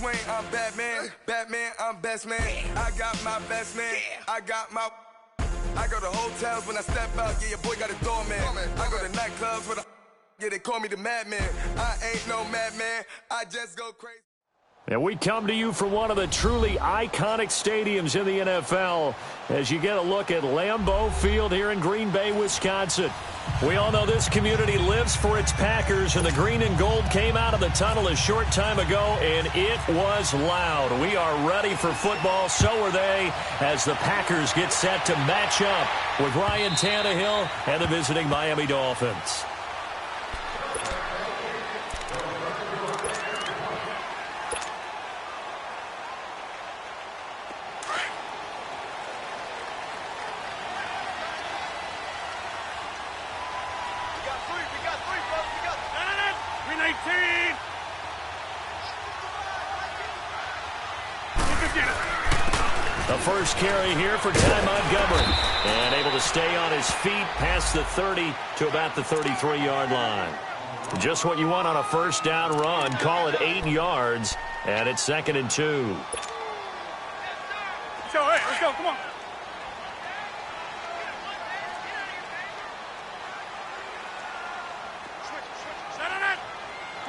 Wayne, I'm Batman. Batman, I'm best man. I got my best man. I go to hotels when I step out. Yeah, your boy got a doorman. I go to nightclubs with they call me the madman. I ain't no madman. I just go crazy. And we come to you from one of the truly iconic stadiums in the NFL as you get a look at Lambeau Field here in Green Bay, Wisconsin. We all know this community lives for its Packers, and the green and gold came out of the tunnel a short time ago, and it was loud. We are ready for football, so are they, as the Packers get set to match up with Ryan Tannehill and the visiting Miami Dolphins. The first carry here for Ty Montgomery. And able to stay on his feet past the 30 to about the 33-yard line. Just what you want on a first down run. Call it 8 yards. And it's 2nd and 2. Let's go. Come on. Switch.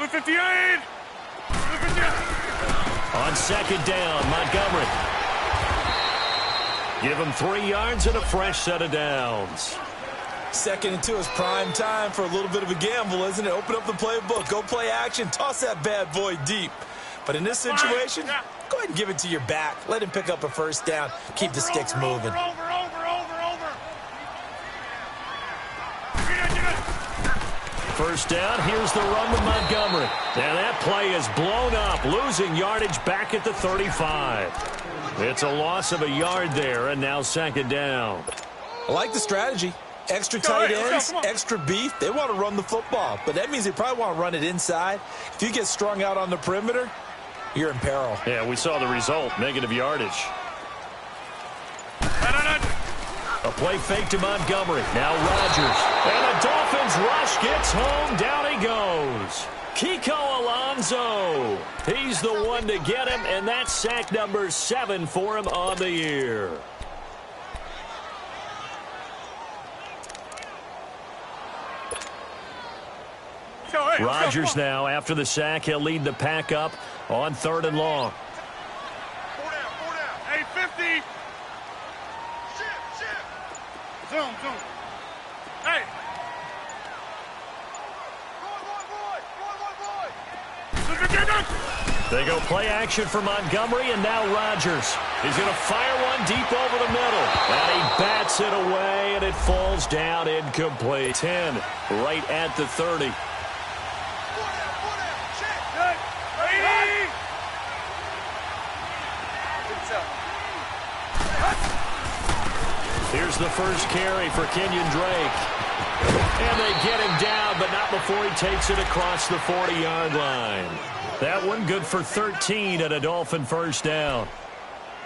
58. On 2nd down, Montgomery. Give him 3 yards and a fresh set of downs. 2nd and 2 is prime time for a little bit of a gamble, isn't it? Open up the playbook, go play action, toss that bad boy deep. But in this situation, go ahead and give it to your back. Let him pick up a first down. Keep the sticks moving. Over. First down, here's the run with Montgomery. And that play is blown up, losing yardage back at the 35. It's a loss of a yard there, and now 2nd down. I like the strategy. Extra tight ends, extra beef. They want to run the football, but that means they probably want to run it inside. If you get strung out on the perimeter, you're in peril. Yeah, we saw the result, negative yardage. A play fake to Montgomery. Now Rodgers. And the Dolphins rush gets home. Down he goes. Kiko Alonso. He's the one to get him, and that's sack number 7 for him on the year. Rodgers now, after the sack, he'll lead the pack up on 3rd and long. 4 down. Hey, 50. Zoom. Hey. They go play action for Montgomery, and now Rodgers. He's going to fire one deep over the middle. And he bats it away, and it falls down incomplete. 10 right at the 30. Here's the first carry for Kenyon Drake. And they get him down, but not before he takes it across the 40-yard line. That one good for 13 and a Dolphin first down.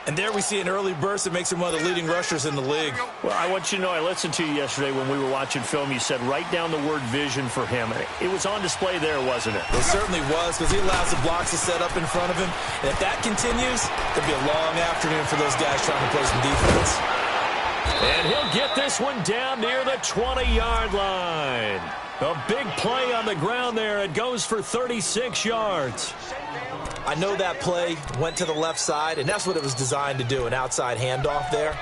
And there we see an early burst that makes him one of the leading rushers in the league. Well, I want you to know, I listened to you yesterday when we were watching film. You said write down the word vision for him. It was on display there, wasn't it? It certainly was, because he allows the blocks to set up in front of him. And if that continues, it'll be a long afternoon for those guys trying to play some defense. And he'll get this one down near the 20-yard line. A big play on the ground there. It goes for 36 yards. I know that play went to the left side, and that's what it was designed to do, an outside handoff there.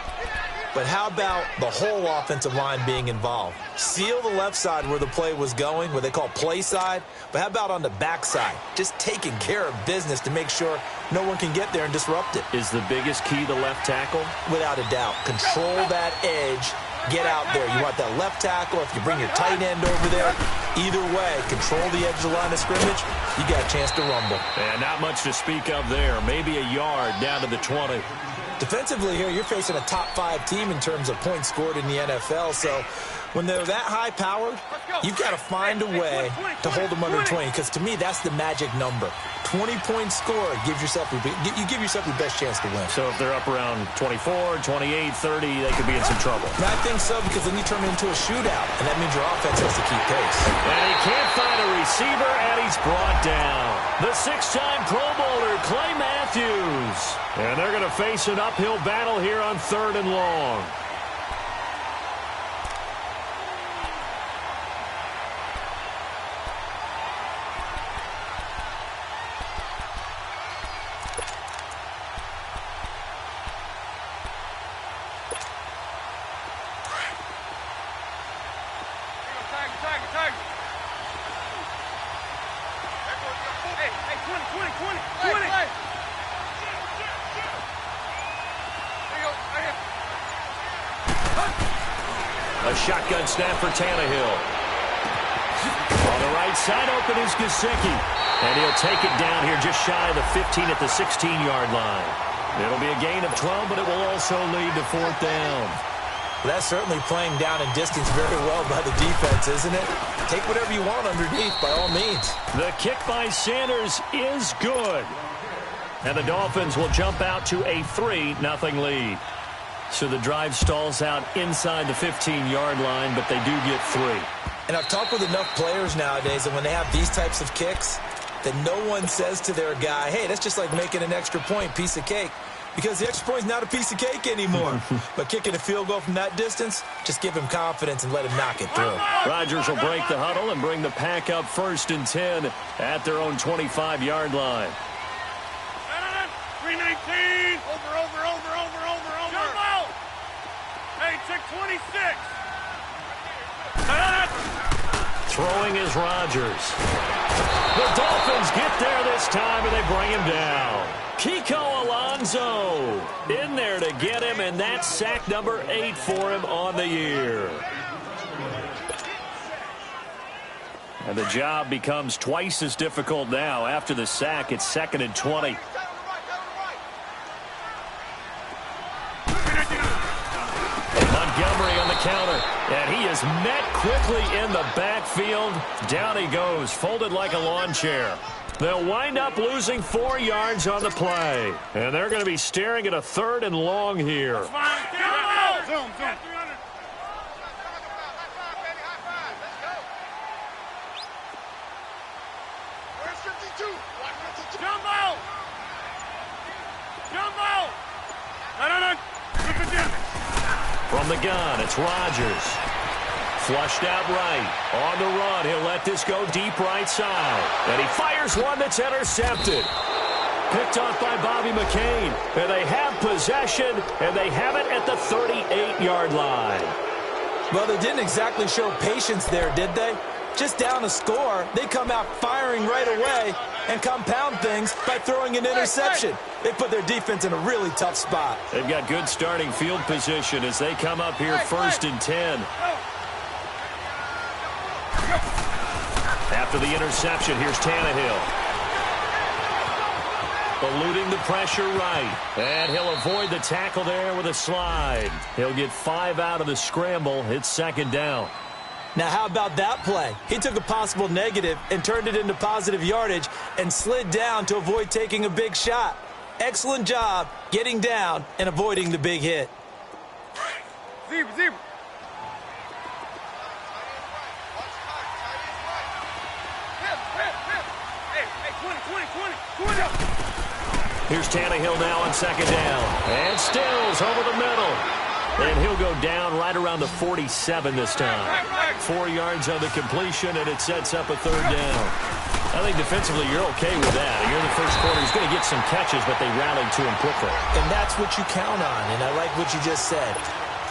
But how about the whole offensive line being involved? Seal the left side where the play was going, what they call play side. But how about on the back side? Just taking care of business to make sure no one can get there and disrupt it. Is the biggest key the left tackle? Without a doubt. Control that edge. Get out there. You want that left tackle. If you bring your tight end over there, either way, control the edge of the line of scrimmage, you got a chance to rumble. And not much to speak of there. Maybe a yard down to the 20. Defensively here, you're facing a top-5 team in terms of points scored in the NFL, so when they're that high-powered, you've got to find a way to hold them under 20, because to me, that's the magic number. 20-point score gives yourself you give yourself your best chance to win. So if they're up around 24, 28, 30, they could be in some trouble. And I think so, because then you turn it into a shootout, and that means your offense has to keep pace. And he can't find a receiver, and he's brought down. The 6-time Pro Bowler, Clay And they're going to face an uphill battle here on 3rd and long. A shotgun snap for Tannehill. On the right side, open is Gesicki. And he'll take it down here just shy of the 15 at the 16-yard line. It'll be a gain of 12, but it will also lead to 4th down. Well, that's certainly playing down in distance very well by the defense, isn't it? Take whatever you want underneath, by all means. The kick by Sanders is good. And the Dolphins will jump out to a 3-0 lead. So the drive stalls out inside the 15-yard line, but they do get 3. And I've talked with enough players nowadays that when they have these types of kicks, that no one says to their guy, hey, that's just like making an extra point, piece of cake. Because the extra point is not a piece of cake anymore. But kicking a field goal from that distance, just give him confidence and let him knock it through. Rodgers will break the huddle and bring the pack up 1st and 10 at their own 25-yard line. 319. Over. Jump out. Hey, check 26. Throwing is Rodgers. The Dolphins get there this time, and they bring him down. Kiko Alonso in there to get him, and that's sack number 8 for him on the year. And the job becomes twice as difficult now. After the sack, it's 2nd and 20. Montgomery on the counter, and he is met quickly in the backfield. Down he goes, folded like a lawn chair. They'll wind up losing 4 yards on the play, and they're going to be staring at a 3rd and long here. Zoom. Where's 52? Jump out! No. From the gun, it's Rodgers. Flushed out right. On the run, he'll let this go deep right side. And he fires one that's intercepted. Picked off by Bobby McCain. And they have possession, and they have it at the 38-yard line. Well, they didn't exactly show patience there, did they? Just down a score, they come out firing right away and compound things by throwing an interception. They put their defense in a really tough spot. They've got good starting field position as they come up here 1st and 10. After the interception, here's Tannehill. Eluding the pressure right. And he'll avoid the tackle there with a slide. He'll get 5 out of the scramble. It's 2nd down. Now, how about that play? He took a possible negative and turned it into positive yardage and slid down to avoid taking a big shot. Excellent job getting down and avoiding the big hit. Zebra. Hey, 20. Here's Tannehill now on 2nd down. And Stills over the middle. And he'll go down right around the 47 this time. 4 yards on the completion, and it sets up a 3rd down. I think defensively you're okay with that. You're in the first quarter. He's going to get some catches, but they rallied to him quickly. And that's what you count on, and I like what you just said.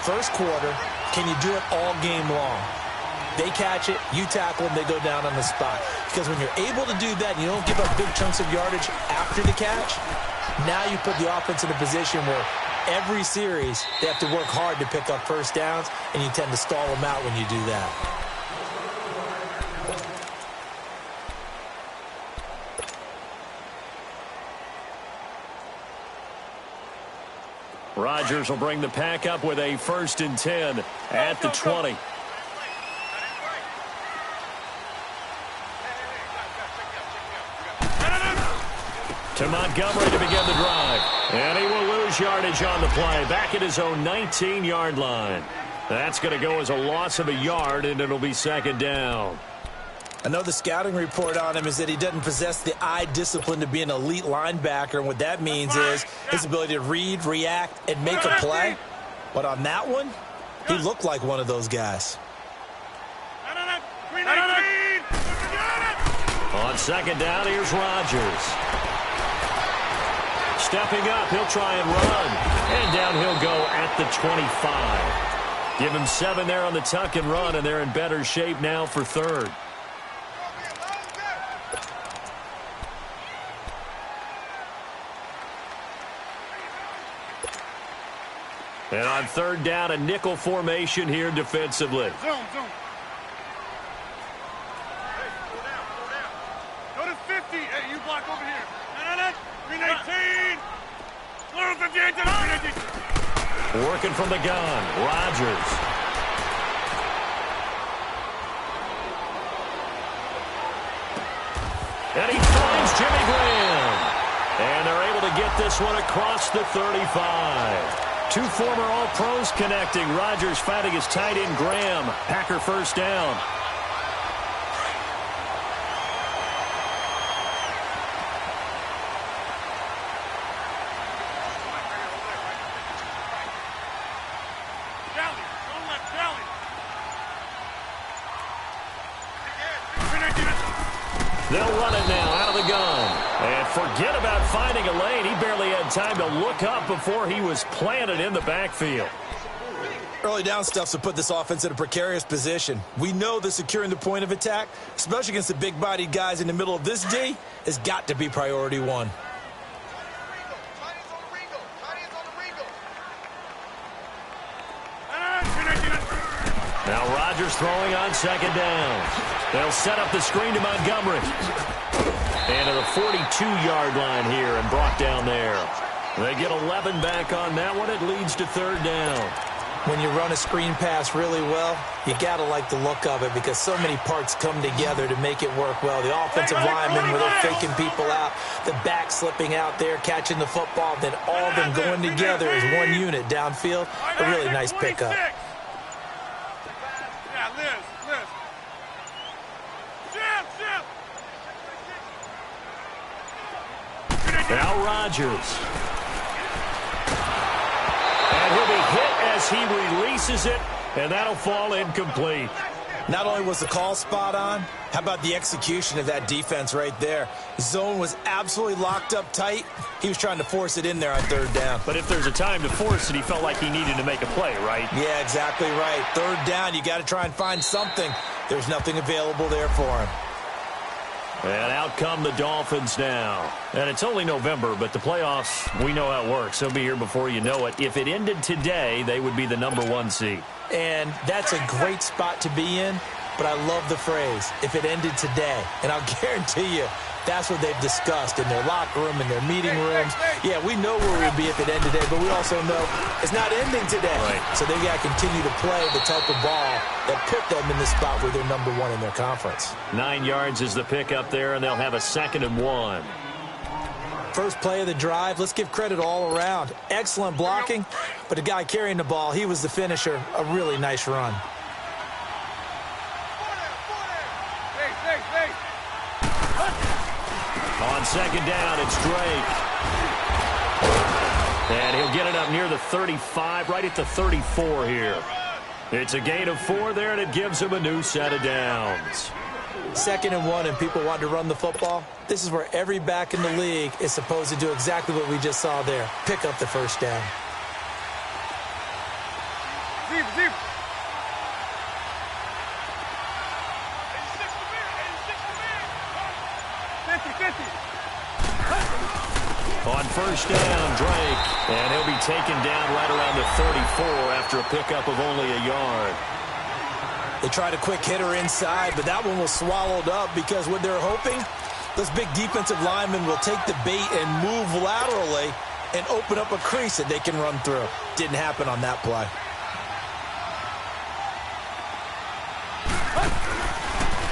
First quarter, can you do it all game long? They catch it, you tackle them, they go down on the spot. Because when you're able to do that, you don't give up big chunks of yardage after the catch, now you put the offense in a position where every series they have to work hard to pick up first downs, and you tend to stall them out when you do that. Rodgers will bring the pack up with a 1st and 10 at the 20. To Montgomery to begin the drive. And he will lose yardage on the play. Back at his own 19-yard line. That's going to go as a loss of a yard, and it'll be 2nd down. I know the scouting report on him is that he doesn't possess the eye discipline to be an elite linebacker, and what that means is his ability to read, react, and make a play. But on that one, he looked like one of those guys. On second down, here's Rodgers. Stepping up, he'll try and run. And down he'll go at the 25. Give him 7 there on the tuck and run, and they're in better shape now for third. And on third down, a nickel formation here defensively. Zoom. Go to 50. Hey, you block over here. No. 319. 58. Working from the gun, Rodgers. And he finds Jimmy Graham. And they're able to get this one across the 35. 2 former All-Pros connecting. Rodgers finding his tight end, Graham. Packer first down. They'll run it now out of the gun. And forget about finding a lane. He barely had time to look up before he was planted in the backfield. Early down stuffs to put this offense in a precarious position. We know that securing the point of attack, especially against the big-bodied guys in the middle of this D, has got to be priority 1. Now Rodgers throwing on second down. They'll set up the screen to Montgomery. And to the 42-yard line here and brought down there. They get 11 back on that one. It leads to third down. When you run a screen pass really well, you got to like the look of it because so many parts come together to make it work well. The offensive linemen, where they're faking people out, the back slipping out there, catching the football, then all of them going together as one unit downfield. A really nice pickup. Now Rodgers. And he'll be hit as he releases it, and that'll fall incomplete. Not only was the call spot on, how about the execution of that defense right there? Zone was absolutely locked up tight. He was trying to force it in there on third down. But if there's a time to force it, he felt like he needed to make a play, right? Yeah, exactly right. Third down, you got to try and find something. There's nothing available there for him. And out come the Dolphins now. And it's only November, but the playoffs, we know how it works. They'll be here before you know it. If it ended today, they would be the #1 seed. And that's a great spot to be in, but I love the phrase, if it ended today. And I'll guarantee you, that's what they've discussed in their locker room, in their meeting rooms. Yeah, we know where we'd be if it ended today, but we also know it's not ending today. Right. So they've got to continue to play the type of ball that put them in the spot where they're #1 in their conference. 9 yards is the pick up there, and they'll have a 2nd and 1. First play of the drive, let's give credit all around. Excellent blocking, but the guy carrying the ball, he was the finisher. A really nice run. On second down, it's Drake. And he'll get it up near the 35, right at the 34 here. It's a gain of 4 there, and it gives him a new set of downs. 2nd and 1, and people want to run the football. This is where every back in the league is supposed to do exactly what we just saw there. Pick up the first down. Deep. On first down, Drake. And he'll be taken down right around the 34 after a pickup of only a yard. They tried a quick hitter inside, but that one was swallowed up because what they're hoping, those big defensive linemen will take the bait and move laterally and open up a crease that they can run through. Didn't happen on that play.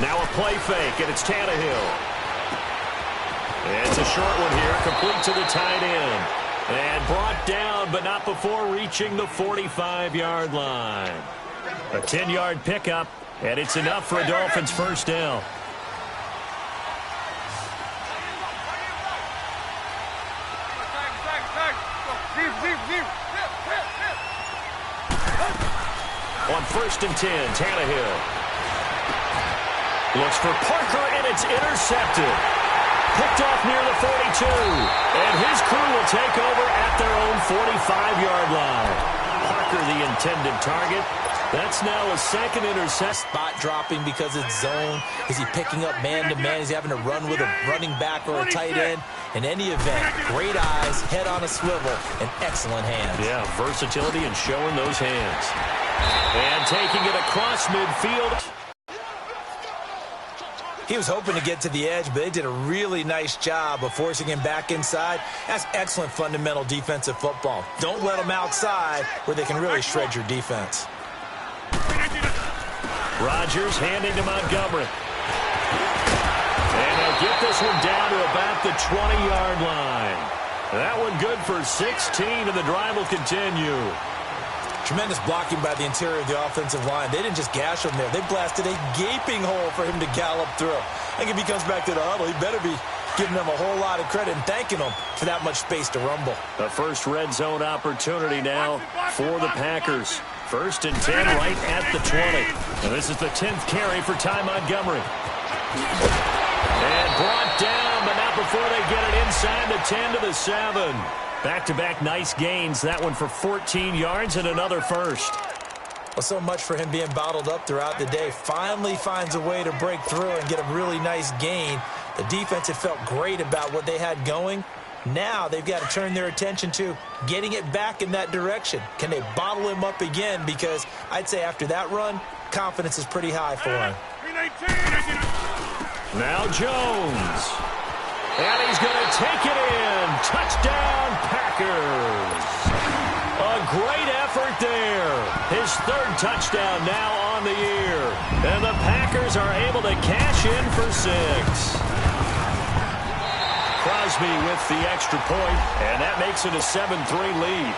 Now a play fake, and it's Tannehill. It's a short one here, complete to the tight end. And brought down, but not before reaching the 45-yard line. A 10-yard pickup, and it's enough for a Dolphins first down. On 1st and 10, Tannehill looks for Parker, and it's intercepted. Picked off near the 42, and his crew will take over at their own 45-yard line. Parker, the intended target. That's now a second interception. Spot dropping because it's zone. Is he picking up man-to-man? Is he having to run with a running back or a tight end? In any event, great eyes, head on a swivel, and excellent hands. Yeah, versatility and showing those hands. And taking it across midfield. He was hoping to get to the edge, but they did a really nice job of forcing him back inside. That's excellent fundamental defensive football. Don't let them outside where they can really shred your defense. Rodgers handing to Montgomery. And they'll get this one down to about the 20-yard line. That one good for 16, and the drive will continue. Tremendous blocking by the interior of the offensive line. They didn't just gash him there. They blasted a gaping hole for him to gallop through. I think if he comes back to the huddle, he better be giving them a whole lot of credit and thanking them for that much space to rumble. The first red zone opportunity now for the Packers. 1st and 10 right at the 20. And this is the 10th carry for Ty Montgomery. And brought down, but not before they get it inside the 10 to the 7. Back-to-back nice gains. That one for 14 yards and another first. Well, so much for him being bottled up throughout the day. Finally finds a way to break through and get a really nice gain. The defense had felt great about what they had going. Now they've got to turn their attention to getting it back in that direction. Can they bottle him up again? Because I'd say after that run, confidence is pretty high for him. Now Jones. And he's going to take it in. Touchdown, Packers. A great effort there. His 3rd touchdown now on the year. And the Packers are able to cash in for 6. Crosby with the extra point, and that makes it a 7-3 lead.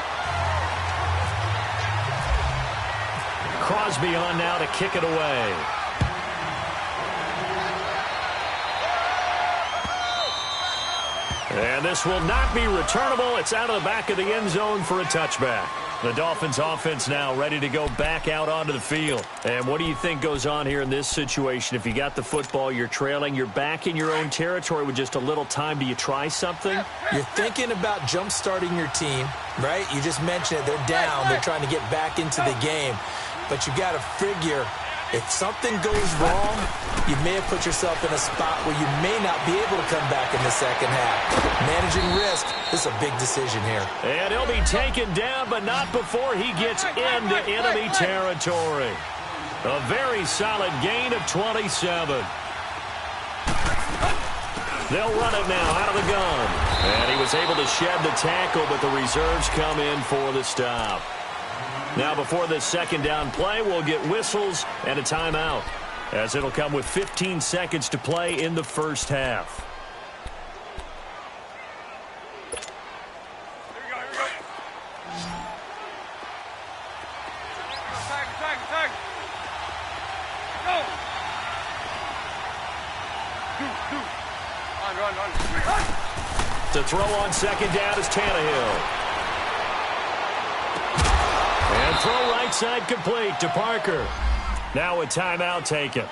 Crosby on now to kick it away. And this will not be returnable. It's out of the back of the end zone for a touchback. The Dolphins offense now ready to go back out onto the field. And what do you think goes on here in this situation? If you got the football, you're trailing, you're back in your own territory with just a little time. Do you try something? You're thinking about jump-starting your team, right? You just mentioned it. They're down. They're trying to get back into the game. But you got to figure, if something goes wrong, you may have put yourself in a spot where you may not be able to come back in the second half. Managing risk, this is a big decision here. And he'll be taken down, but not before he gets into enemy territory. A very solid gain of 27. They'll run it now out of the gun. And he was able to shed the tackle, but the reserves come in for the stop. Now before this second down play, we'll get whistles and a timeout, as it'll come with 15 seconds to play in the first half. Here we go. Tag. Go. Run. To throw on second down is Tannehill. And throw right side complete to Parker. Now a timeout taken.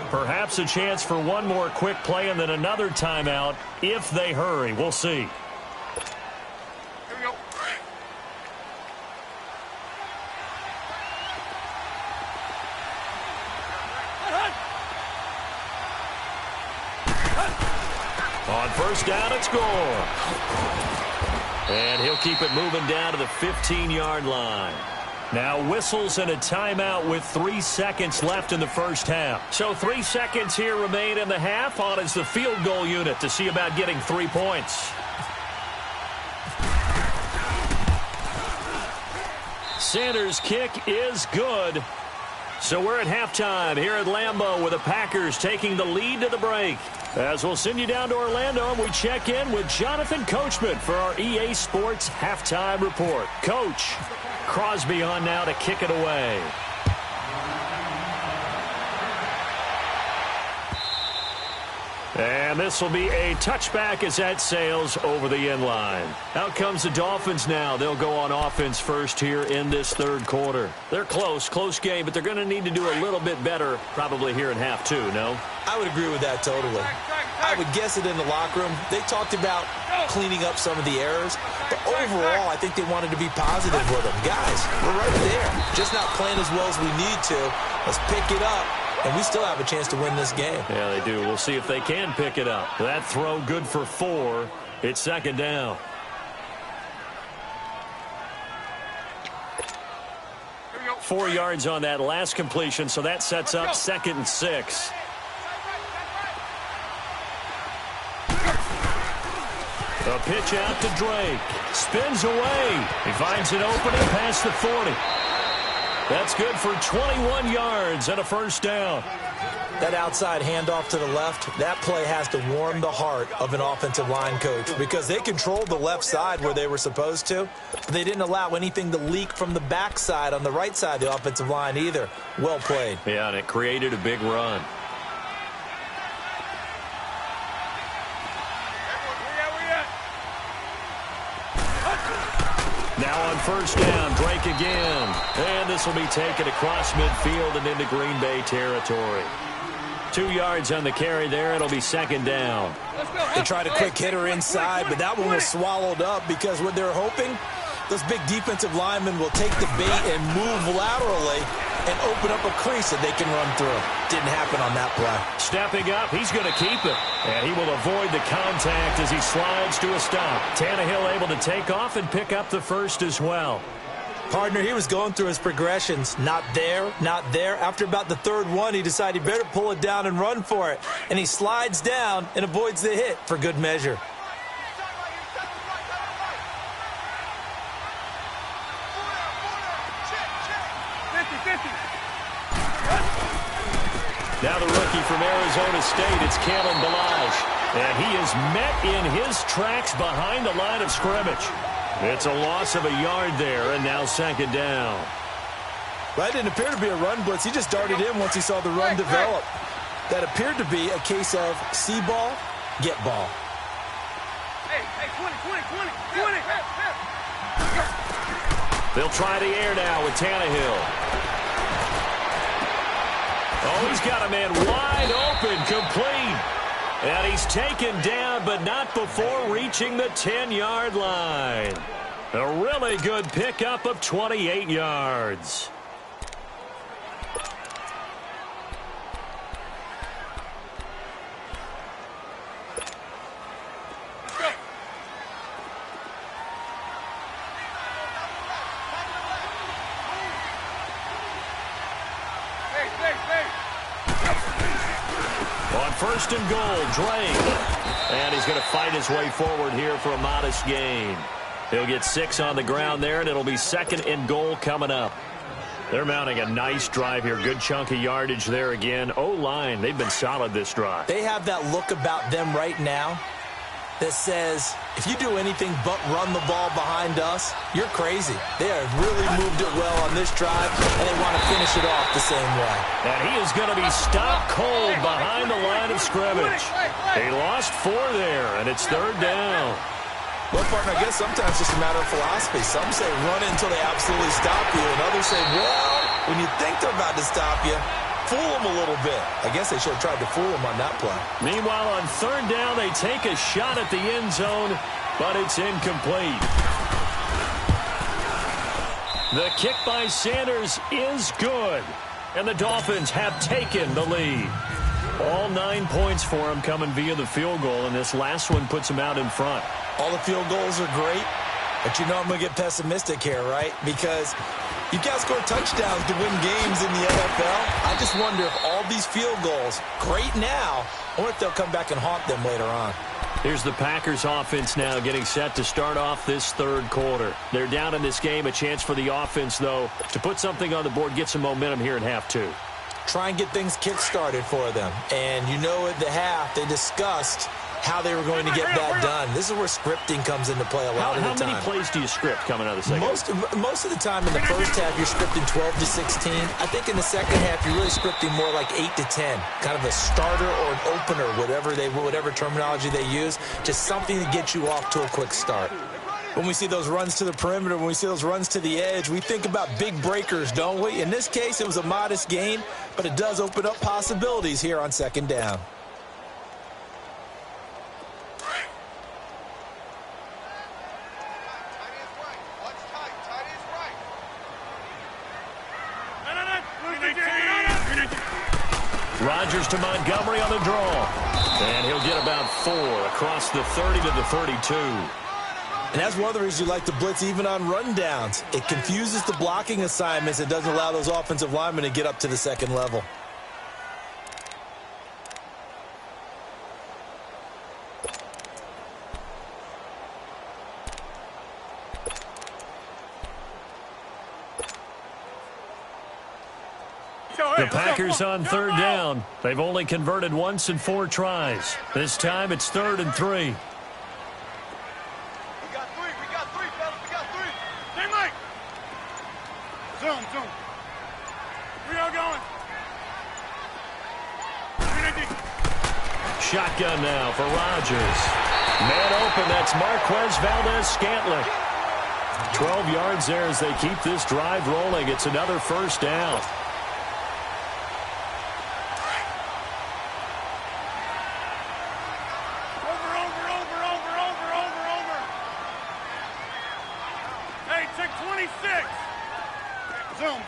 Perhaps a chance for one more quick play and then another timeout if they hurry. We'll see. Here we go. On first down, it's score. And he'll keep it moving down to the 15-yard line. Now whistles and a timeout with 3 seconds left in the first half. So 3 seconds here remain in the half. On is the field goal unit to see about getting 3 points. Sanders' kick is good. So we're at halftime here at Lambeau with the Packers taking the lead to the break. As we'll send you down to Orlando, and we check in with Jonathan Coachman for our EA Sports Halftime Report. Coach, Crosby on now to kick it away. And this will be a touchback as that sails over the end line. Out comes the Dolphins now. They'll go on offense first here in this third quarter. They're close game, but they're going to need to do a little bit better probably here in half two, no? I would agree with that totally. I would guess it in the locker room. They talked about cleaning up some of the errors, but overall, I think they wanted to be positive with them. Guys, we're right there. Just not playing as well as we need to. Let's pick it up. And we still have a chance to win this game. Yeah, they do. We'll see if they can pick it up. That throw good for 4. It's second down. Here we go. 4 yards on that last completion, so that sets up 2nd and 6. A pitch out to Drake. Spins away. He finds an opening past the 40. That's good for 21 yards and a first down. That outside handoff to the left, that play has to warm the heart of an offensive line coach because they controlled the left side where they were supposed to, but they didn't allow anything to leak from the backside on the right side of the offensive line either. Well played. Yeah, and it created a big run. Now on first down, Drake again. And this will be taken across midfield and into Green Bay territory. 2 yards on the carry there. It'll be second down. They tried a quick hitter inside, but that one was swallowed up because what they're hoping, those big defensive linemen will take the bait and move laterally and open up a crease that they can run through. Didn't happen on that play. Stepping up, he's going to keep it. And he will avoid the contact as he slides to a stop. Tannehill able to take off and pick up the first as well. Partner, he was going through his progressions. Not there, not there. After about the third one, he decided he better pull it down and run for it. And he slides down and avoids the hit for good measure. Now the rookie from Arizona State, it's Kalen Ballage. And he is met in his tracks behind the line of scrimmage. It's a loss of a yard there, and now second down. That didn't appear to be a run blitz. He just darted in once he saw the run develop. That appeared to be a case of see ball, get ball. Hey, 20. They'll try the air now with Tannehill. Oh, he's got a man wide open, complete. And he's taken down, but not before reaching the 10-yard line. A really good pickup of 28 yards. On first and goal, Drake. And he's going to fight his way forward here for a modest gain. He'll get 6 on the ground there, and it'll be second and goal coming up. They're mounting a nice drive here. Good chunk of yardage there again. O-line, they've been solid this drive. They have that look about them right now that says, if you do anything but run the ball behind us, you're crazy. They have really moved it well on this drive, and they want to finish it off the same way. And he is going to be stopped cold behind the line of scrimmage. He lost 4 there, and it's third down. Well, partner, I guess sometimes it's just a matter of philosophy. Some say run it until they absolutely stop you, and others say, well, when you think they're about to stop you, fool them a little bit. I guess they should have tried to fool them on that play. Meanwhile, on third down, they take a shot at the end zone, but it's incomplete. The kick by Sanders is good, and the Dolphins have taken the lead. All 9 points for them coming via the field goal, and this last one puts them out in front. All the field goals are great, but you know I'm going to get pessimistic here, right? Because you can't score touchdowns to win games in the NFL. I just wonder if all these field goals, great now, or if they'll come back and haunt them later on. Here's the Packers offense now getting set to start off this third quarter. They're down in this game. A chance for the offense, though, to put something on the board, get some momentum here in half two. Try and get things kick-started for them. And you know at the half, they discussed how they were going to get that done. This is where scripting comes into play a lot of the time. How many plays do you script coming out of the second? Most of the time in the first half, you're scripting 12 to 16. I think in the second half, you're really scripting more like 8 to 10. Kind of a starter or an opener, whatever terminology they use. Just something to get you off to a quick start. When we see those runs to the perimeter, when we see those runs to the edge, we think about big breakers, don't we? In this case, it was a modest gain, but it does open up possibilities here on second down. Rodgers to Montgomery on the draw. And he'll get about 4 across the 30 to the 32. And that's one of the reasons you like to blitz even on rundowns. It confuses the blocking assignments. It doesn't allow those offensive linemen to get up to the second level. The Packers on third down. They've only converted once in 4 tries. This time it's 3rd and 3. Zoom. We are going. Shotgun now for Rodgers. Man open, that's Marquez Valdez-Scantling. 12 yards there as they keep this drive rolling. It's another first down. Over. Hey, check 26. Zoom.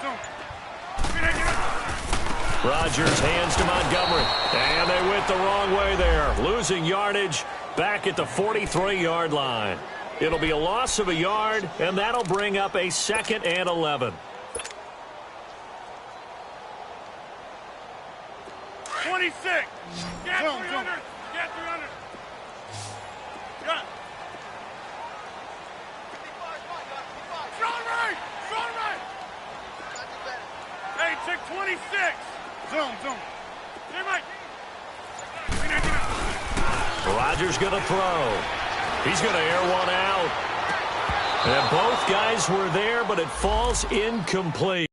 Rodgers hands to Montgomery. And they went the wrong way there. Losing yardage back at the 43-yard line. It'll be a loss of a yard, and that'll bring up a 2nd and 11. 26. Get 300. Get 300. Got it. Strong right. Hey, check 26. Zoom. Hey, Mike. Rodgers going to throw. He's going to air one out. And both guys were there, but it falls incomplete.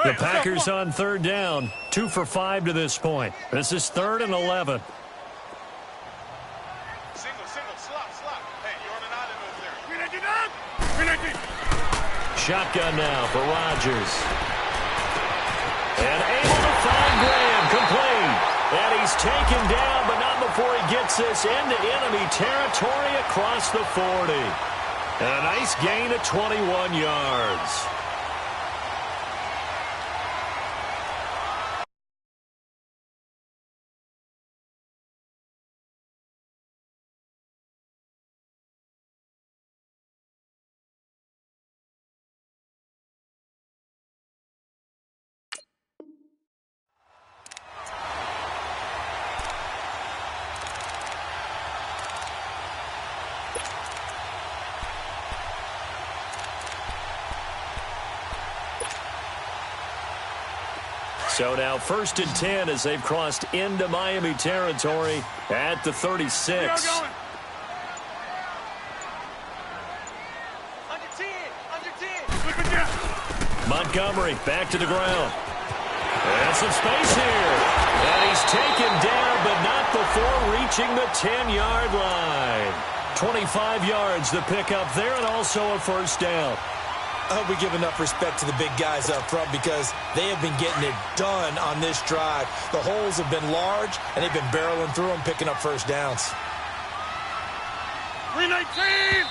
The Packers on third down, 2 for 5 to this point. This is 3rd and 11. Single, slot. Hey, you're on an island over there. Shotgun now for Rodgers. And able to find Graham, complete. And he's taken down, but not before he gets this into enemy territory across the 40. And a nice gain of 21 yards. So now 1st and 10 as they've crossed into Miami territory at the 36. Montgomery back to the ground. And some space here. And he's taken down, but not before reaching the 10-yard line. 25 yards the pickup there, and also a first down. I hope we give enough respect to the big guys up front because they have been getting it done on this drive. The holes have been large, and they've been barreling through them, picking up first downs. 319!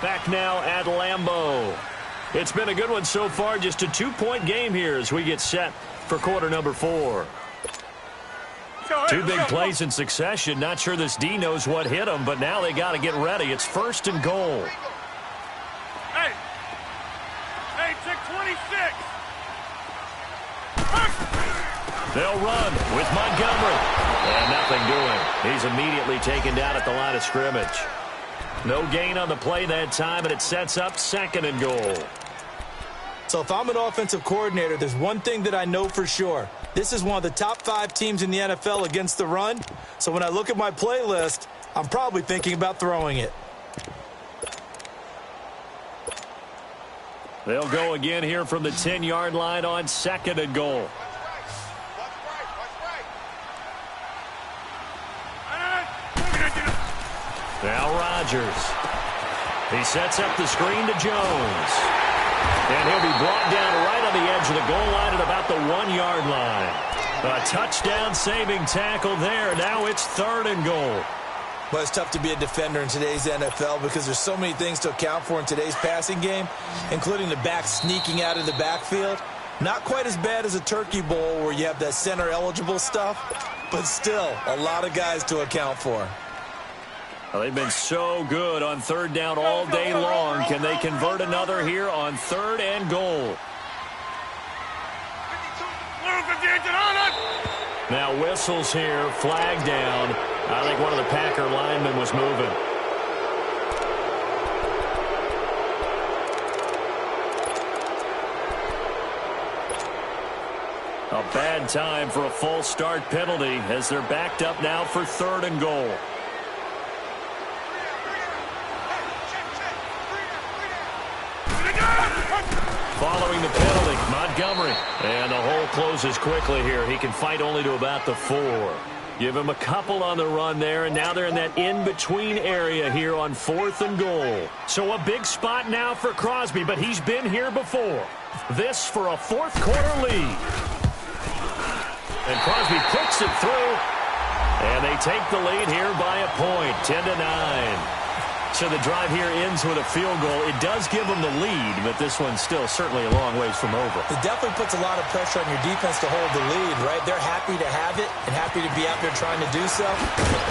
back now at Lambeau. It's been a good one so far, just a 2-point game here as we get set for quarter number 4. 2 big plays in succession. Not sure this D knows what hit them, but now they got to get ready. It's 1st and goal. Hey, check 26. They'll run with Montgomery. And nothing doing. He's immediately taken down at the line of scrimmage. No gain on the play that time, and it sets up 2nd and goal. So if I'm an offensive coordinator, there's one thing that I know for sure. This is one of the top 5 teams in the NFL against the run. So when I look at my playlist, I'm probably thinking about throwing it. They'll go again here from the 10-yard line on 2nd and goal. Now Rodgers. He sets up the screen to Jones. And he'll be brought down right on the edge of the goal line at about the 1-yard line. A touchdown-saving tackle there. Now it's 3rd and goal. Well, it's tough to be a defender in today's NFL because there's so many things to account for in today's passing game, including the back sneaking out of the backfield. Not quite as bad as a turkey bowl where you have that center-eligible stuff, but still a lot of guys to account for. Well, they've been so good on 3rd down all day long. Can they convert another here on 3rd and goal? Now whistles here, flag down. I think one of the Packer linemen was moving. A bad time for a false start penalty as they're backed up now for 3rd and goal. Following the penalty, Montgomery. And the hole closes quickly here. He can fight only to about the 4. Give him a couple on the run there, and now they're in that in-between area here on 4th and goal. So a big spot now for Crosby, but he's been here before. This for a 4th quarter lead. And Crosby puts it through, and they take the lead here by a point, 10-9. So the drive here ends with a field goal. It does give them the lead, but this one's still certainly a long ways from over. It definitely puts a lot of pressure on your defense to hold the lead, right? They're happy to have it and happy to be out there trying to do so.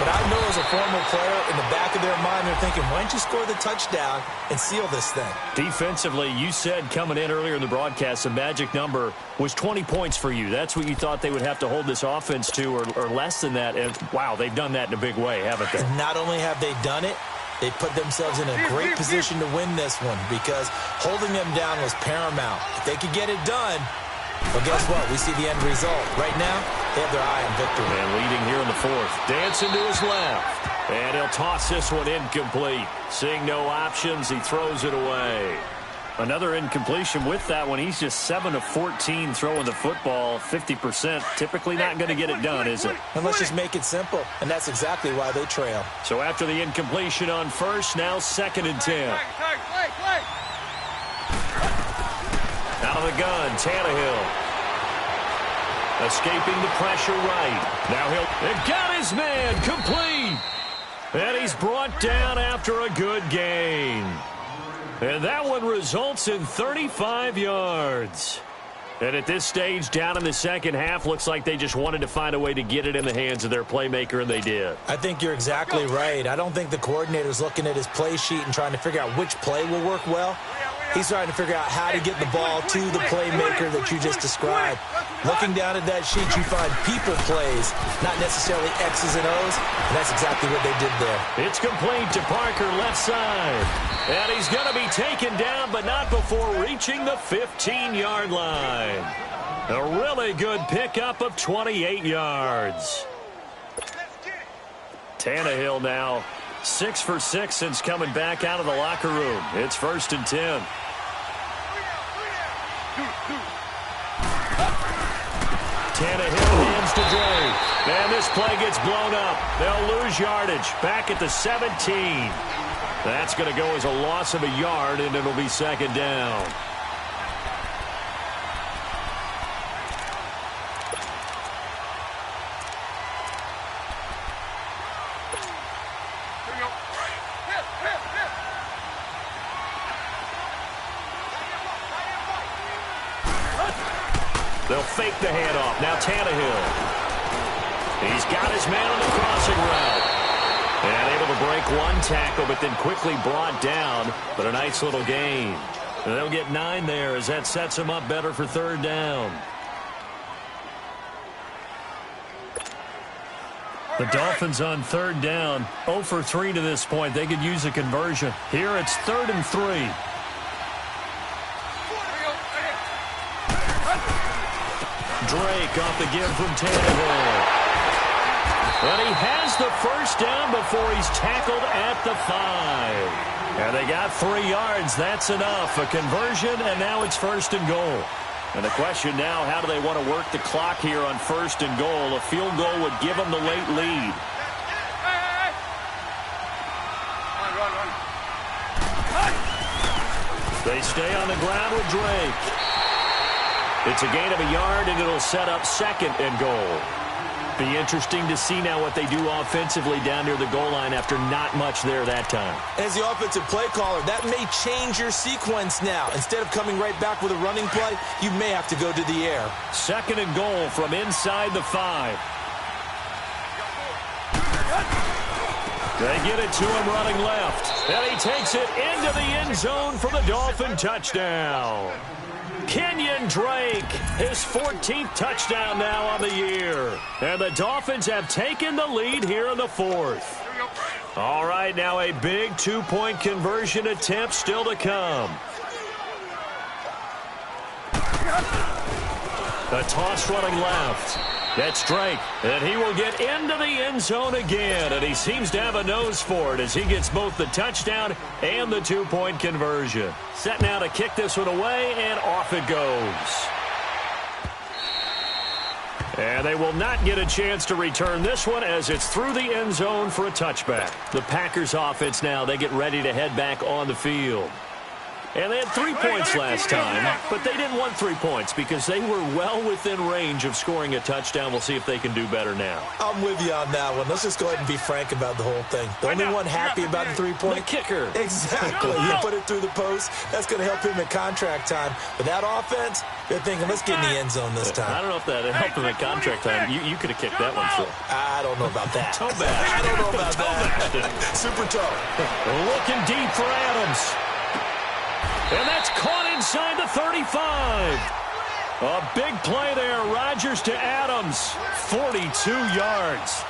But I know as a former player, in the back of their mind, they're thinking, why don't you score the touchdown and seal this thing? Defensively, you said coming in earlier in the broadcast, the magic number was 20 points for you. That's what you thought they would have to hold this offense to, or less than that. And, wow, they've done that in a big way, haven't they? And not only have they done it, they put themselves in a great position to win this one because holding them down was paramount. If they could get it done, well, guess what? We see the end result. Right now, they have their eye on victory. And leading here in the 4th. Dancing to his left. And he'll toss this one incomplete. Seeing no options, he throws it away. Another incompletion with that one. He's just 7 of 14 throwing the football, 50%. Typically not going to get it done, is it? And let's just make it simple. And that's exactly why they trail. So after the incompletion on 1st, now 2nd and 10. Out of the gun, Tannehill. Escaping the pressure right. Now he'll got his man complete. And he's brought down after a good gain. And that one results in 35 yards. And at this stage, down in the second half, looks like they just wanted to find a way to get it in the hands of their playmaker, and they did. I think you're exactly right. I don't think the coordinator's looking at his play sheet and trying to figure out which play will work well. He's trying to figure out how to get the ball to the playmaker that you just described. Looking down at that sheet, you find people plays, not necessarily X's and O's, and that's exactly what they did there. It's complete to Parker, left side. And he's going to be taken down, but not before reaching the 15-yard line. A really good pickup of 28 yards. Tannehill now 6 for 6 since coming back out of the locker room. It's 1st and 10. Tannehill hands to Drake. And this play gets blown up. They'll lose yardage. Back at the 17. That's going to go as a loss of a yard, and it'll be 2nd down. They'll fake the handoff. Now Tannehill. He's got his man on the crossing route. And able to break one tackle, but then quickly brought down. But a nice little gain. And they'll get 9 there as that sets them up better for third down. The Dolphins on third down. 0 for 3 to this point. They could use a conversion. Here it's 3rd and 3. Drake off the give from Tannehill. But he has the first down before he's tackled at the 5. And they got 3 yards. That's enough. A conversion, and now it's 1st and goal. And the question now, how do they want to work the clock here on 1st and goal? A field goal would give them the late lead. They stay on the ground with Drake. It's a gain of a yard, and it'll set up 2nd and goal. Be interesting to see now what they do offensively down near the goal line after not much there that time. As the offensive play caller, that may change your sequence now. Instead of coming right back with a running play, you may have to go to the air. 2nd and goal from inside the 5. They get it to him running left. And he takes it into the end zone for the Dolphin touchdown. Kenyon Drake, his 14th touchdown now on the year. And the Dolphins have taken the lead here in the 4th. All right, now a big 2-point conversion attempt still to come. The toss running left. That's Drake, and he will get into the end zone again, and he seems to have a nose for it as he gets both the touchdown and the 2-point conversion. Set now to kick this one away, and off it goes. And they will not get a chance to return this one as it's through the end zone for a touchback. The Packers offense now, they get ready to head back on the field. And they had 3 points last time, but they didn't want 3 points because they were well within range of scoring a touchdown. We'll see if they can do better now. I'm with you on that one. Let's just go ahead and be frank about the whole thing. The only one happy about the 3-point. The kicker. Exactly. You put it through the post. That's going to help him at contract time. But that offense, they're thinking, let's get in the end zone this time. I don't know if that helped him at contract time. You could have kicked that one, sure. I don't know about that. Toe bad. I don't know about that. Super toe. Looking deep for Adams. And that's caught inside the 35. A big play there. Rodgers to Adams. 42 yards.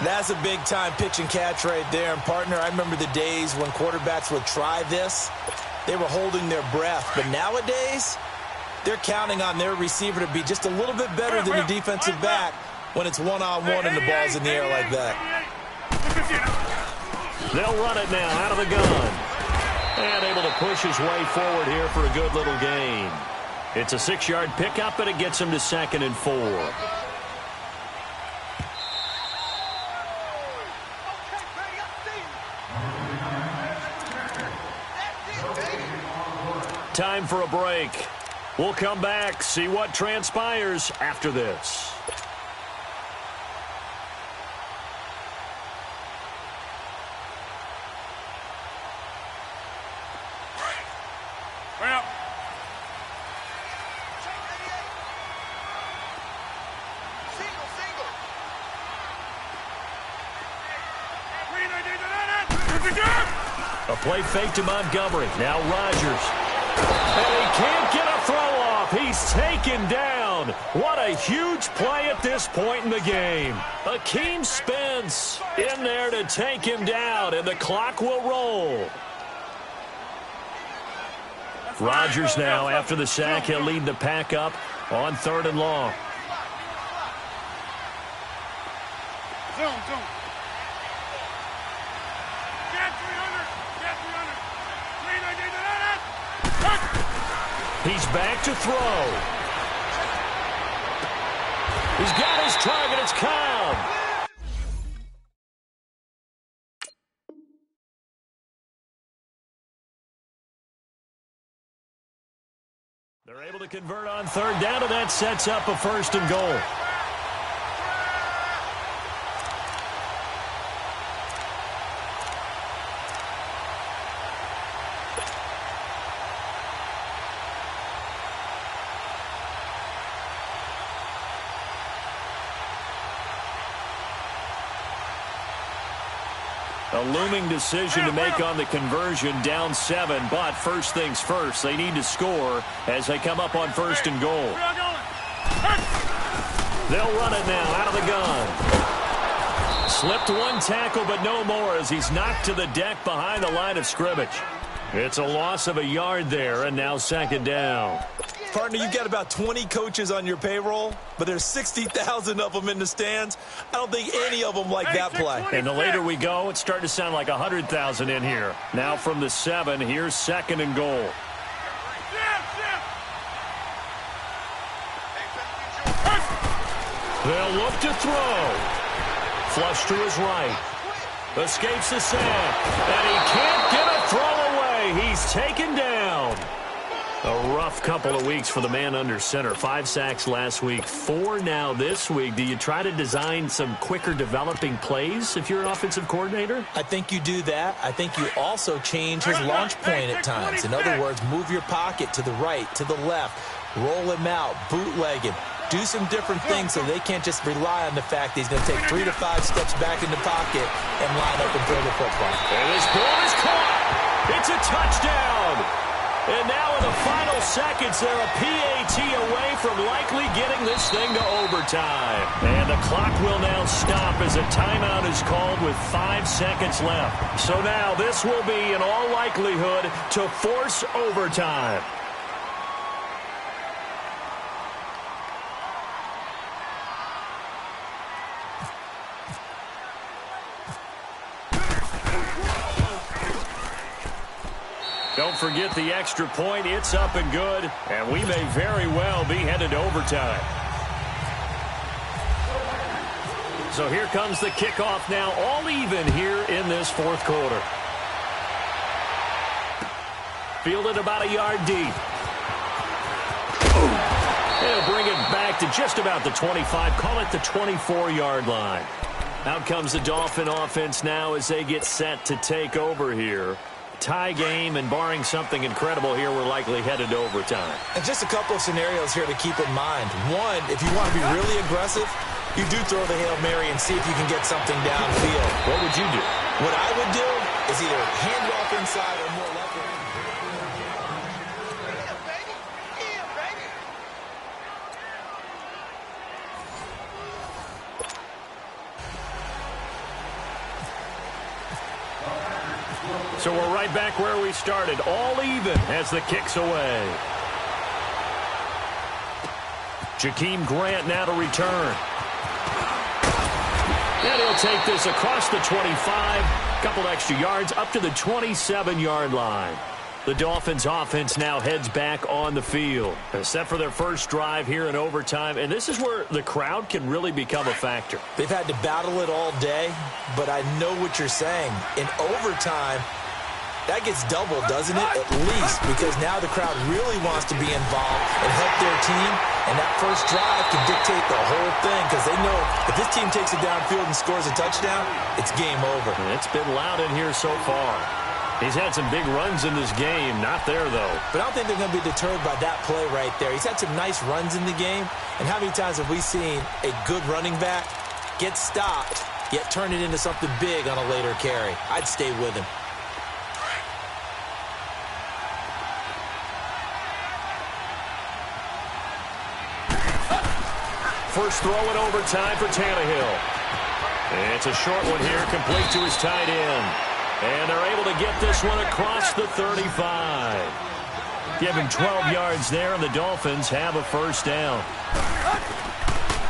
That's a big-time pitch and catch right there. And, partner, I remember the days when quarterbacks would try this. They were holding their breath. But nowadays, they're counting on their receiver to be just a little bit better than the defensive back when it's one-on-one and the ball's in the air like that. They'll run it now out of the gun. And able to push his way forward here for a good little gain. It's a 6-yard pickup, and it gets him to 2nd and 4. Time for a break. We'll come back, see what transpires after this. Well. A play fake to Montgomery. Now Rodgers. And he can't get a throw off. He's taken down. What a huge play at this point in the game. Akeem Spence in there to take him down, and the clock will roll. Rodgers now, after the sack, he'll lead the pack up on 3rd and long. Zoom. Get 300. He's back to throw. He's got his target. It's Cobb. They're able to convert on 3rd down, and that sets up a 1st and goal. A looming decision to make on the conversion, down 7. But first things first, they need to score as they come up on 1st and goal. They'll run it now out of the gun. Slipped one tackle, but no more as he's knocked to the deck behind the line of scrimmage. It's a loss of a yard there, and now 2nd down. Partner, you've got about 20 coaches on your payroll, but there's 60,000 of them in the stands. I don't think any of them like that play. And the later we go, it's starting to sound like 100,000 in here. Now from the 7, here's 2nd and goal. They'll look to throw. Flush to his right. Escapes the sack. And he can't get a throw away. He's taken down. A rough couple of weeks for the man under center. 5 sacks last week, 4 now this week. Do you try to design some quicker developing plays if you're an offensive coordinator? I think you do that. I think you also change his launch point at times. In other words, move your pocket to the right, to the left, roll him out, bootleg him. Do some different things so they can't just rely on the fact that he's going to take 3 to 5 steps back in the pocket and line up and throw the football. And this ball is caught. It's a touchdown. And now in the final seconds, they're a PAT away from likely getting this thing to overtime. And the clock will now stop as a timeout is called with 5 seconds left. So now this will be, in all likelihood, to force overtime. Don't forget the extra point. It's up and good, and we may very well be headed to overtime. So here comes the kickoff now, all even here in this 4th quarter. Fielded about a yard deep. They'll bring it back to just about the 25, call it the 24-yard line. Out comes the Dolphin offense now as they get set to take over here. Tie game, and barring something incredible here, we're likely headed to overtime. And just a couple of scenarios here to keep in mind. One, if you want to be really aggressive, you do throw the Hail Mary and see if you can get something downfield. What would you do? What I would do is either hand it off inside or more left. So we're right back where we started, all even as the kick's away. Jakeem Grant now to return. And he'll take this across the 25, couple extra yards up to the 27-yard line. The Dolphins offense now heads back on the field. They're set for their first drive here in overtime, and this is where the crowd can really become a factor. They've had to battle it all day, but I know what you're saying. In overtime, that gets doubled, doesn't it? At least, because now the crowd really wants to be involved and help their team, and that first drive can dictate the whole thing because they know if this team takes it downfield and scores a touchdown, it's game over. And it's been loud in here so far. He's had some big runs in this game. Not there, though. But I don't think they're going to be deterred by that play right there. He's had some nice runs in the game, and how many times have we seen a good running back get stopped, yet turn it into something big on a later carry? I'd stay with him. First throw in overtime for Tannehill. And it's a short one here, complete to his tight end. And they're able to get this one across the 35. Give him 12 yards there, and the Dolphins have a first down.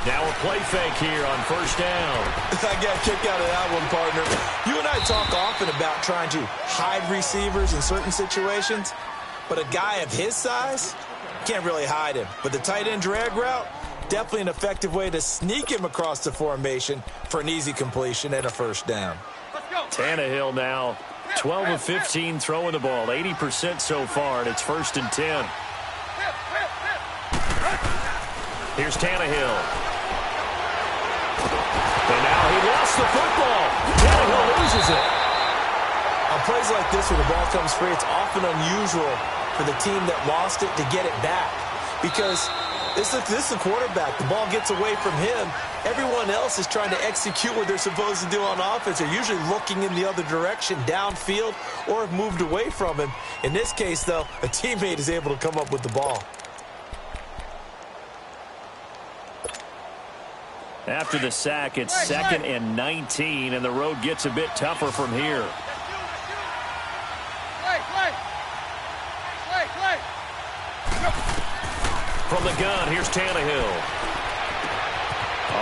Now a play fake here on first down. I got a kick out of that one, partner. You and I talk often about trying to hide receivers in certain situations, but a guy of his size can't really hide him. But the tight end drag route, definitely an effective way to sneak him across the formation for an easy completion and a first down. Tannehill now 12 of 15 throwing the ball, 80% so far, and it's 1st and 10. Here's Tannehill. And now he lost the football. Tannehill loses it. On plays like this where the ball comes free, it's often unusual for the team that lost it to get it back because This is the quarterback. The ball gets away from him. Everyone else is trying to execute what they're supposed to do on offense. They're usually looking in the other direction, downfield, or have moved away from him. In this case, though, a teammate is able to come up with the ball. After the sack, it's 2nd and 19, and the road gets a bit tougher from here. From the gun, here's Tannehill.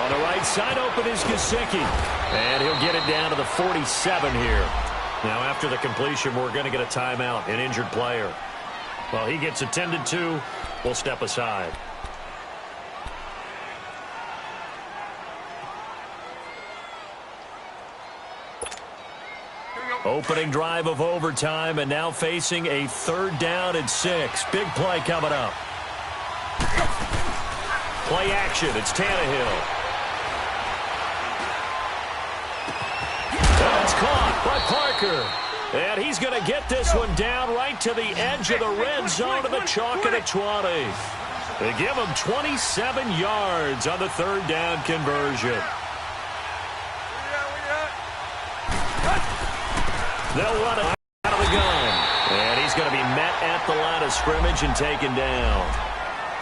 On the right side, open is Gesicki. And he'll get it down to the 47 here. Now, after the completion, we're going to get a timeout, an injured player. Well, he gets attended to. We'll step aside. Opening drive of overtime, and now facing a 3rd down and 6. Big play coming up. Play action. It's Tannehill. That's caught by Parker. And he's going to get this one down right to the edge of the red zone to the chalk of the 20. They give him 27 yards on the 3rd down conversion. They'll run it out of the gun. And he's going to be met at the line of scrimmage and taken down.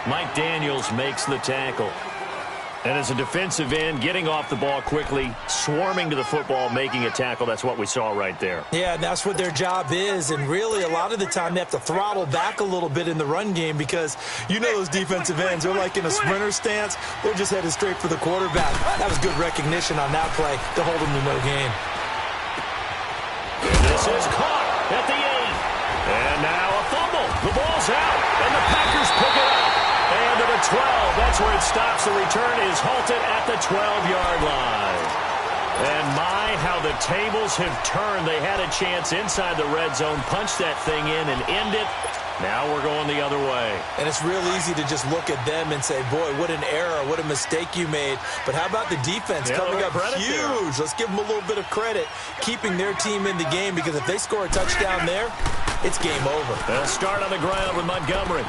Mike Daniels makes the tackle. And as a defensive end, getting off the ball quickly, swarming to the football, making a tackle, that's what we saw right there. Yeah, and that's what their job is. And really, a lot of the time, they have to throttle back a little bit in the run game because you know those defensive ends, they're like in a sprinter stance. They're just headed straight for the quarterback. That was good recognition on that play to hold them to no gain. This is caught at the 8. And now a fumble. The ball's out, and the Packers pick it up. And to the 12. That's where it stops. The return is halted at the 12-yard line. And my, how the tables have turned. They had a chance inside the red zone, punch that thing in and end it. Now we're going the other way. And it's real easy to just look at them and say, boy, what an error, what a mistake you made. But how about the defense coming up huge? Let's give them a little bit of credit, keeping their team in the game, because if they score a touchdown there, it's game over. They'll start on the ground with Montgomery.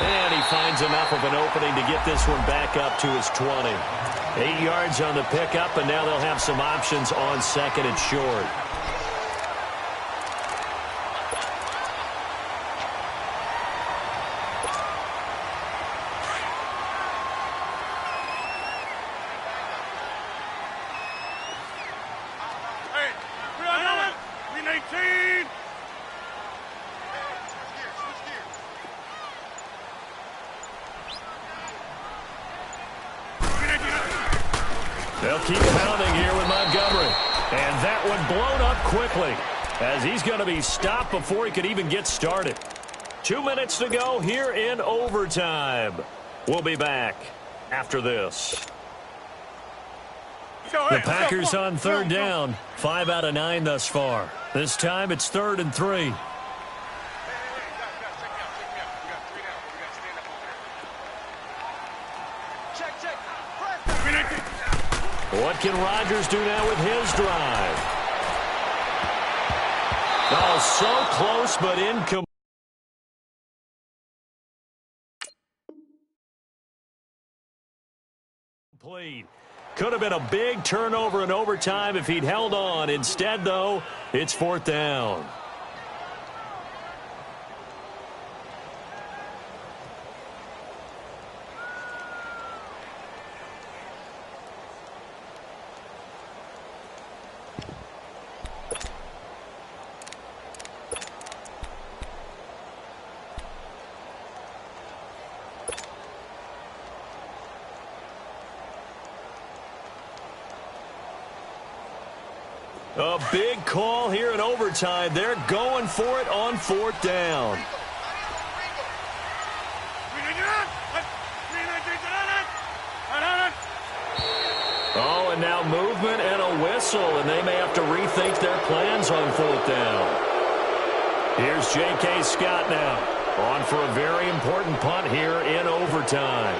And he finds enough of an opening to get this one back up to his 20. 8 yards on the pickup, and now they'll have some options on 2nd and short. They'll keep pounding here with Montgomery. And that one blown up quickly as he's going to be stopped before he could even get started. 2 minutes to go here in overtime. We'll be back after this. The Packers on 3rd down. 5 out of 9 thus far. This time it's 3rd and 3. What can Rodgers do now with his drive? Oh, so close, but incomplete. Could have been a big turnover in overtime if he'd held on. Instead, though, it's 4th down. A big call here in overtime. They're going for it on 4th down. Oh, and now movement and a whistle, and they may have to rethink their plans on 4th down. Here's J.K. Scott now, on for a very important punt here in overtime.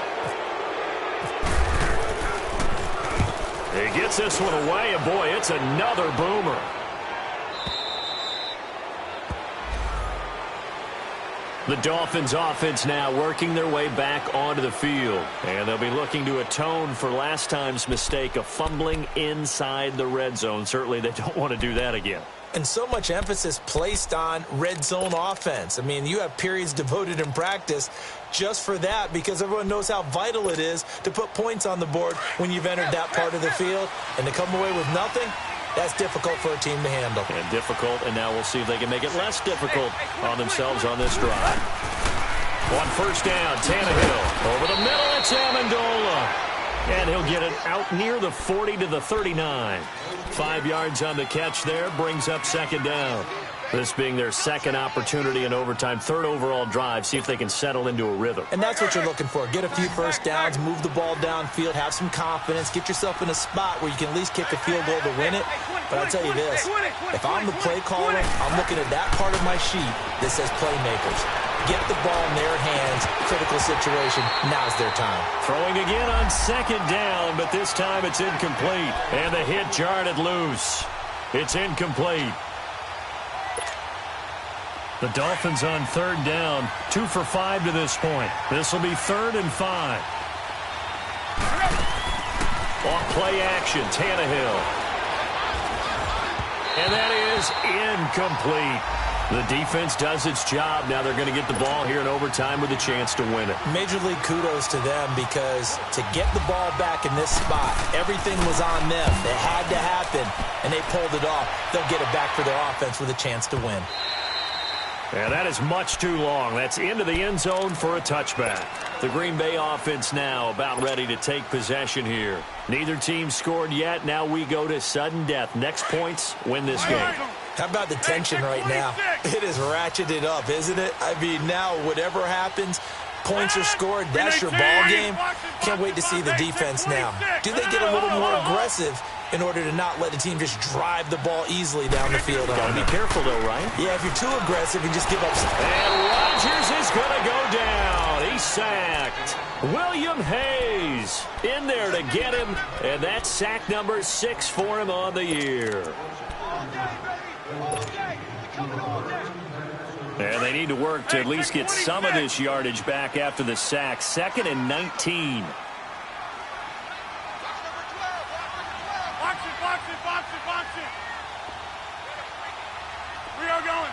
He gets this one away, and boy, it's another boomer. The Dolphins offense now working their way back onto the field. And they'll be looking to atone for last time's mistake of fumbling inside the red zone. Certainly they don't want to do that again. And so much emphasis placed on red zone offense. I mean, you have periods devoted in practice just for that because everyone knows how vital it is to put points on the board when you've entered that part of the field. And to come away with nothing, that's difficult for a team to handle. And difficult, and now we'll see if they can make it less difficult on themselves on this drive. On first down, Tannehill. Over the middle, it's Amendola. And he'll get it out near the 40 to the 39. 5 yards on the catch there, brings up second down. This being their second opportunity in overtime, third overall drive, see if they can settle into a rhythm. And that's what you're looking for. Get a few first downs, move the ball downfield, have some confidence, get yourself in a spot where you can at least kick a field goal to win it. But I'll tell you this, if I'm the play caller, I'm looking at that part of my sheet that says playmakers. Get the ball in their hands, critical situation, now's their time. Throwing again on second down, but this time it's incomplete. And the hit jarred it loose. It's incomplete. The Dolphins on third down, 2 for 5 to this point. This will be 3rd and 5. Off play action, Tannehill. And that is incomplete. The defense does its job. Now they're going to get the ball here in overtime with a chance to win it. Major league kudos to them because to get the ball back in this spot, everything was on them. It had to happen, and they pulled it off. They'll get it back for their offense with a chance to win. And that is much too long. That's into the end zone for a touchback. The Green Bay offense now about ready to take possession here. Neither team scored yet. Now we go to sudden death. Next points win this game. How about the tension right now? It is ratcheted up, isn't it? I mean, now whatever happens, points are scored. That's your ball game. Can't wait to see the defense now. Do they get a little more aggressive in order to not let the team just drive the ball easily down the field? Gotta be careful, though, right? Yeah, if you're too aggressive and just give up. And Rodgers is going to go down. He's sacked. William Hayes in there to get him, and that's sack number 6 for him on the year. And they need to work to at least get some of this yardage back after the sack. 2nd and 19. Box it. We are going.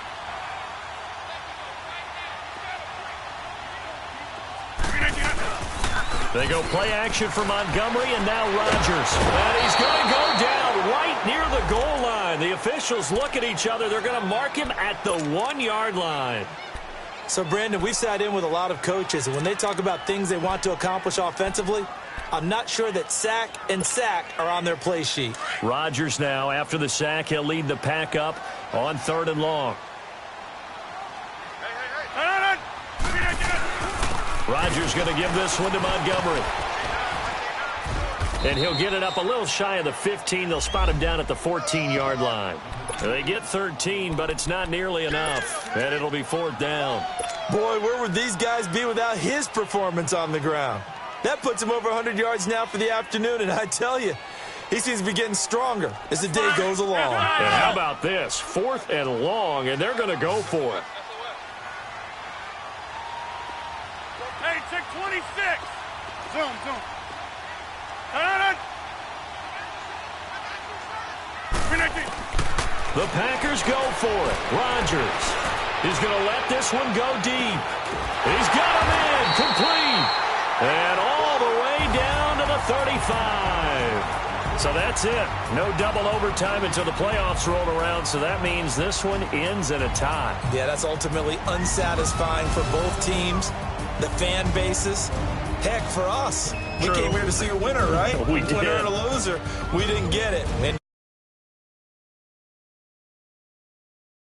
They go play action for Montgomery, and now Rodgers. And he's going to go down right near the goal line. The officials look at each other. They're going to mark him at the 1-yard line. So, Brandon, we've sat in with a lot of coaches, and when they talk about things they want to accomplish offensively, I'm not sure that sack and sack are on their play sheet. Rodgers now, after the sack, he'll lead the pack up on 3rd and long. Rodgers going to give this one to Montgomery. And he'll get it up a little shy of the 15. They'll spot him down at the 14-yard line. They get 13, but it's not nearly enough. And it'll be 4th down. Boy, where would these guys be without his performance on the ground? That puts him over 100 yards now for the afternoon, and I tell you, he seems to be getting stronger as the day goes along. And how about this? 4th and long, and they're going to go for it. Hey, check 26. Zoom. The Packers go for it. Rodgers is going to let this one go deep. He's got him in, complete. And all the way down to the 35. So that's it. No double overtime until the playoffs roll around, so that means this one ends in a tie. Yeah, that's ultimately unsatisfying for both teams, the fan bases. Heck, for us, we came here to see a winner, right? We did. Winner and a loser. We didn't get it. And